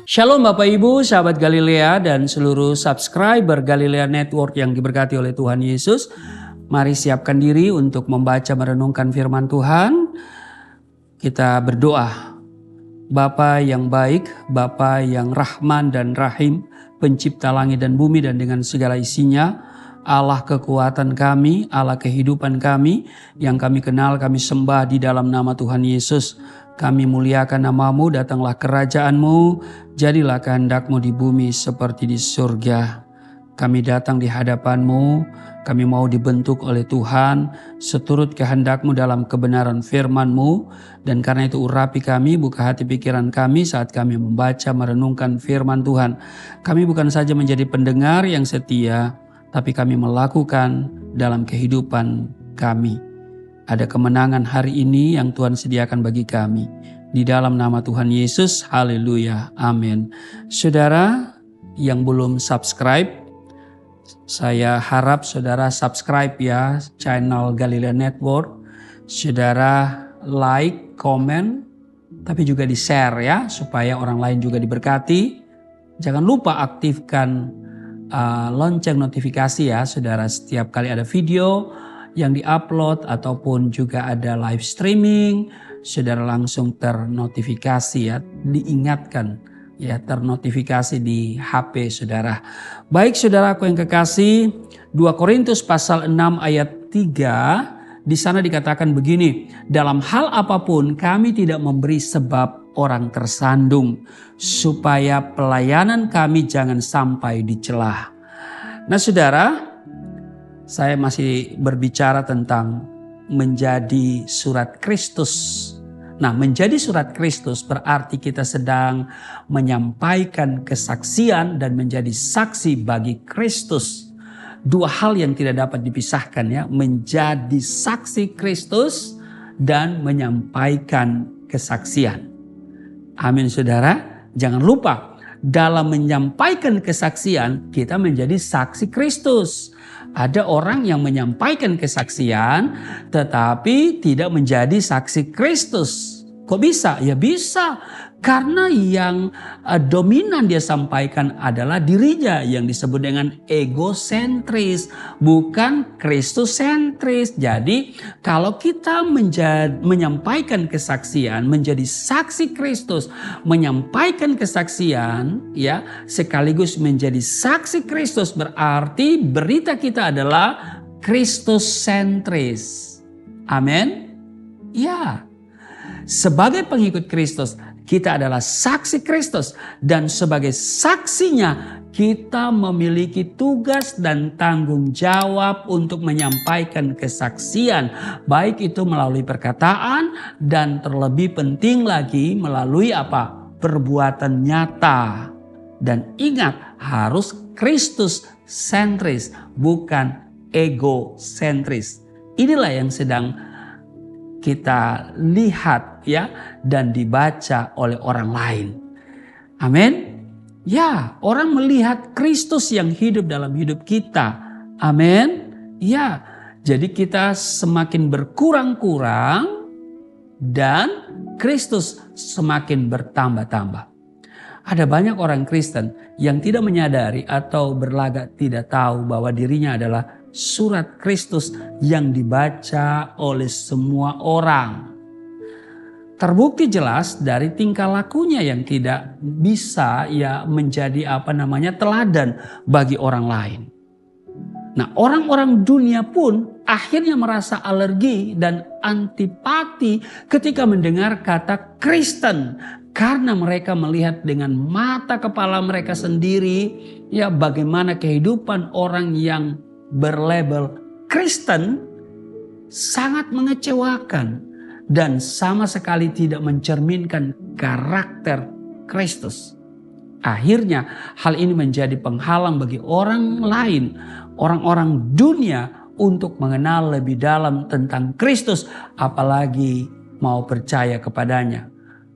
Shalom Bapak Ibu, sahabat Galilea dan seluruh subscriber Galilea Network yang diberkati oleh Tuhan Yesus. Mari siapkan diri untuk membaca merenungkan firman Tuhan. Kita berdoa. Bapa yang baik, Bapa yang Rahman dan Rahim, pencipta langit dan bumi dan dengan segala isinya, Allah kekuatan kami, Allah kehidupan kami, yang kami kenal, kami sembah di dalam nama Tuhan Yesus. Kami muliakan nama-Mu, datanglah kerajaan-Mu, jadilah kehendak-Mu di bumi seperti di surga. Kami datang di hadapan-Mu, kami mau dibentuk oleh Tuhan, seturut kehendak-Mu dalam kebenaran firman-Mu, dan karena itu urapi kami, buka hati pikiran kami saat kami membaca, merenungkan firman Tuhan. Kami bukan saja menjadi pendengar yang setia, tapi kami melakukan dalam kehidupan kami. Ada kemenangan hari ini yang Tuhan sediakan bagi kami. Di dalam nama Tuhan Yesus, haleluya, amin. Saudara yang belum subscribe, saya harap saudara subscribe ya channel Galilea Network. Saudara like, komen, tapi juga di-share ya supaya orang lain juga diberkati. Jangan lupa aktifkan lonceng notifikasi ya saudara, setiap kali ada video yang diupload ataupun juga ada live streaming, saudara langsung ternotifikasi ya, diingatkan ya, ternotifikasi di HP saudara. Baik saudaraku yang kekasih, 2 Korintus pasal 6 ayat 3, di sana dikatakan begini, dalam hal apapun kami tidak memberi sebab orang tersandung, supaya pelayanan kami jangan sampai dicela. Nah saudara, saya masih berbicara tentang menjadi surat Kristus. Nah, menjadi surat Kristus berarti kita sedang menyampaikan kesaksian dan menjadi saksi bagi Kristus. Dua hal yang tidak dapat dipisahkan ya, menjadi saksi Kristus dan menyampaikan kesaksian. Amin saudara, jangan lupa dalam menyampaikan kesaksian kita menjadi saksi Kristus. Ada orang yang menyampaikan kesaksian tetapi tidak menjadi saksi Kristus. Kok bisa? Ya bisa. Karena yang dominan dia sampaikan adalah dirinya yang disebut dengan egosentris, bukan Kristusentris. Jadi kalau kita menyampaikan kesaksian, menjadi saksi Kristus, menyampaikan kesaksian ya sekaligus menjadi saksi Kristus, berarti berita kita adalah Kristusentris. Amin. Ya. Sebagai pengikut Kristus, kita adalah saksi Kristus, dan sebagai saksinya kita memiliki tugas dan tanggung jawab untuk menyampaikan kesaksian, baik itu melalui perkataan dan terlebih penting lagi melalui apa? Perbuatan nyata. Dan ingat, harus Kristus sentris, bukan egosentris. Inilah yang sedang kita lihat ya dan dibaca oleh orang lain. Amin. Ya, orang melihat Kristus yang hidup dalam hidup kita. Amin. Ya, jadi kita semakin berkurang-kurang dan Kristus semakin bertambah-tambah. Ada banyak orang Kristen yang tidak menyadari atau berlagak tidak tahu bahwa dirinya adalah surat Kristus yang dibaca oleh semua orang. Terbukti jelas dari tingkah lakunya yang tidak bisa ya menjadi teladan bagi orang lain. Nah, orang-orang dunia pun akhirnya merasa alergi dan antipati ketika mendengar kata Kristen, karena mereka melihat dengan mata kepala mereka sendiri ya bagaimana kehidupan orang yang berlabel Kristen sangat mengecewakan dan sama sekali tidak mencerminkan karakter Kristus. Akhirnya hal ini menjadi penghalang bagi orang lain, orang-orang dunia untuk mengenal lebih dalam tentang Kristus, apalagi mau percaya kepadanya.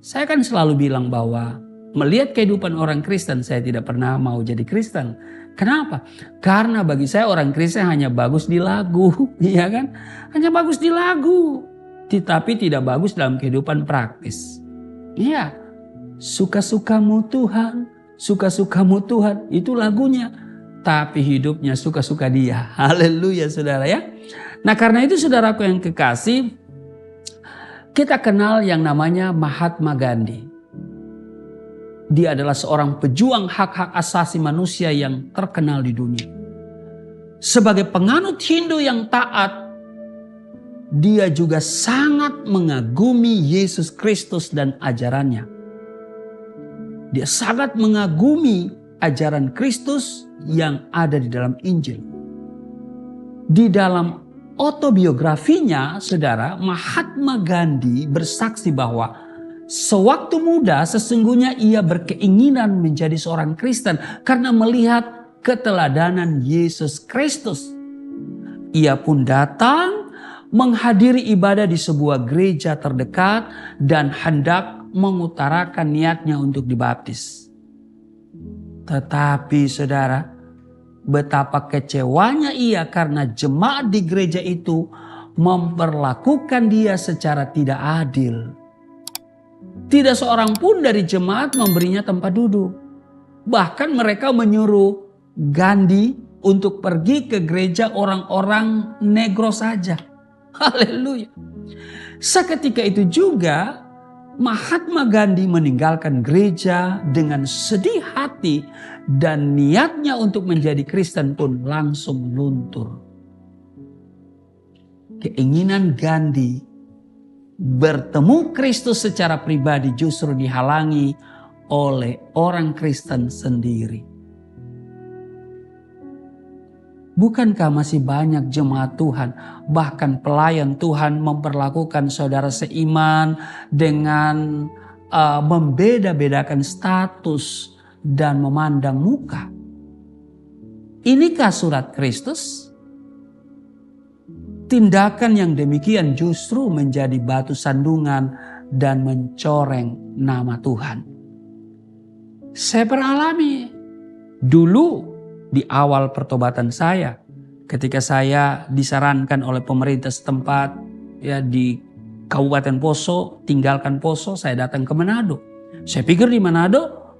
Saya kan selalu bilang bahwa melihat kehidupan orang Kristen, saya tidak pernah mau jadi Kristen. Kenapa? Karena bagi saya orang Kristen hanya bagus di lagu, ya kan? Hanya bagus di lagu, tetapi tidak bagus dalam kehidupan praktis. Iya, Suka-sukamu Tuhan, suka-sukamu Tuhan, itu lagunya. Tapi hidupnya suka-suka Dia. Haleluya saudara ya. Nah karena itu saudaraku yang kekasih, kita kenal yang namanya Mahatma Gandhi. Dia adalah seorang pejuang hak-hak asasi manusia yang terkenal di dunia. Sebagai penganut Hindu yang taat, dia juga sangat mengagumi Yesus Kristus dan ajarannya. Dia sangat mengagumi ajaran Kristus yang ada di dalam Injil. Di dalam autobiografinya, saudara, Mahatma Gandhi bersaksi bahwa sewaktu muda sesungguhnya ia berkeinginan menjadi seorang Kristen karena melihat keteladanan Yesus Kristus. Ia pun datang menghadiri ibadah di sebuah gereja terdekat dan hendak mengutarakan niatnya untuk dibaptis. Tetapi saudara, betapa kecewanya ia karena jemaat di gereja itu memperlakukan dia secara tidak adil. Tidak seorang pun dari jemaat memberinya tempat duduk. Bahkan mereka menyuruh Gandhi untuk pergi ke gereja orang-orang negro saja. Haleluya. Seketika itu juga Mahatma Gandhi meninggalkan gereja dengan sedih hati dan niatnya untuk menjadi Kristen pun langsung luntur. Keinginan Gandhi bertemu Kristus secara pribadi justru dihalangi oleh orang Kristen sendiri. Bukankah masih banyak jemaat Tuhan, bahkan pelayan Tuhan memperlakukan saudara seiman dengan membeda-bedakan status dan memandang muka? Inikah surat Kristus? Tindakan yang demikian justru menjadi batu sandungan dan mencoreng nama Tuhan. Saya pernah alami dulu. Di awal pertobatan saya, ketika saya disarankan oleh pemerintah setempat ya di Kabupaten Poso, tinggalkan Poso, saya datang ke Manado. Saya pikir di Manado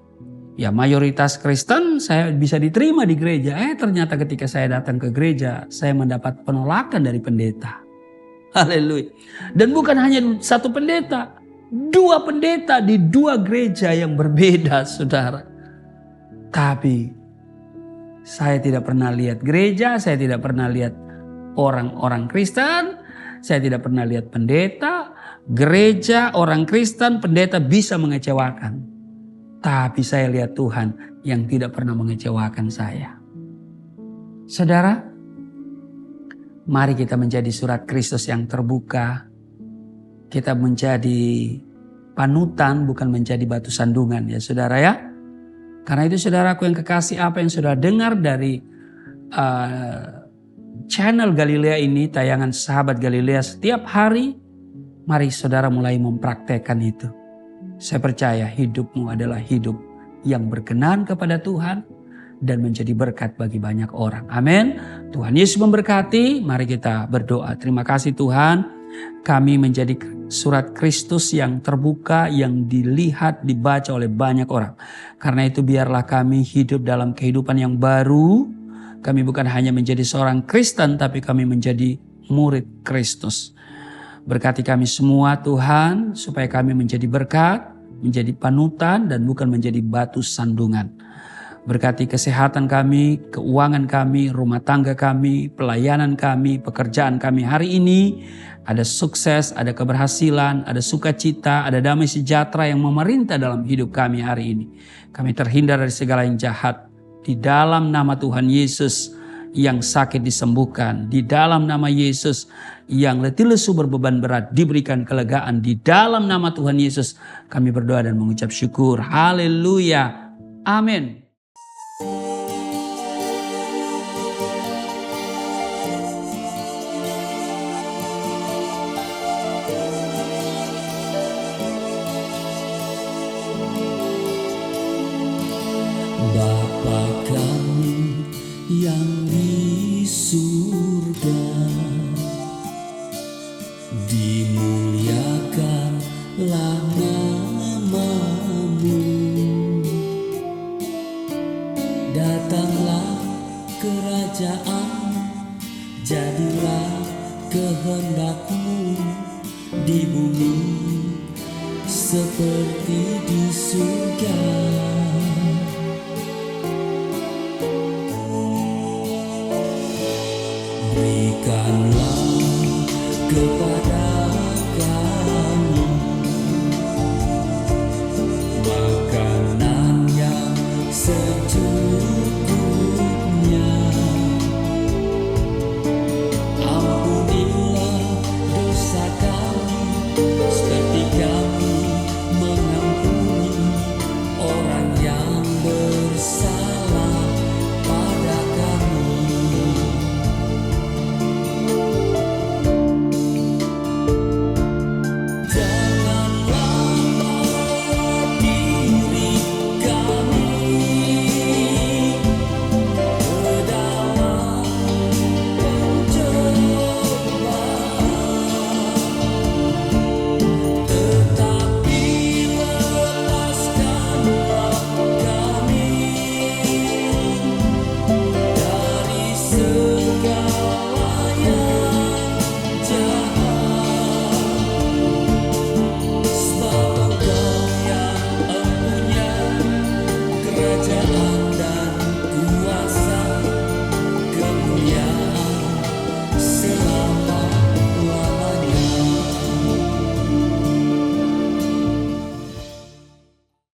ya mayoritas Kristen, saya bisa diterima di gereja. Ternyata ketika saya datang ke gereja, saya mendapat penolakan dari pendeta. Haleluya. Dan bukan hanya satu pendeta, dua pendeta di dua gereja yang berbeda, saudara. Tapi saya tidak pernah lihat gereja, saya tidak pernah lihat orang-orang Kristen, saya tidak pernah lihat pendeta, gereja, orang Kristen, pendeta bisa mengecewakan. Tapi saya lihat Tuhan yang tidak pernah mengecewakan saya. Saudara, mari kita menjadi surat Kristus yang terbuka. Kita menjadi panutan, bukan menjadi batu sandungan ya saudara ya. Karena itu saudaraku yang kekasih, apa yang saudara dengar dari channel Galilea ini, tayangan Sahabat Galilea setiap hari, mari saudara mulai mempraktekkan itu. Saya percaya hidupmu adalah hidup yang berkenan kepada Tuhan dan menjadi berkat bagi banyak orang. Amin. Tuhan Yesus memberkati, mari kita berdoa. Terima kasih Tuhan. Kami menjadi surat Kristus yang terbuka, yang dilihat, dibaca oleh banyak orang. Karena itu biarlah kami hidup dalam kehidupan yang baru. Kami bukan hanya menjadi seorang Kristen, tapi kami menjadi murid Kristus. Berkati kami semua Tuhan, supaya kami menjadi berkat, menjadi panutan, dan bukan menjadi batu sandungan. Berkati kesehatan kami, keuangan kami, rumah tangga kami, pelayanan kami, pekerjaan kami hari ini. Ada sukses, ada keberhasilan, ada sukacita, ada damai sejahtera yang memerintah dalam hidup kami hari ini. Kami terhindar dari segala yang jahat. Di dalam nama Tuhan Yesus yang sakit disembuhkan. Di dalam nama Yesus yang letih lesu berbeban berat diberikan kelegaan. Di dalam nama Tuhan Yesus kami berdoa dan mengucap syukur. Haleluya. Amin. Bapa kami yang di surga, dimuliakanlah nama-Mu, datanglah kerajaan, jadilah kehendak-Mu di bumi seperti di surga. Berikanlah kepada kami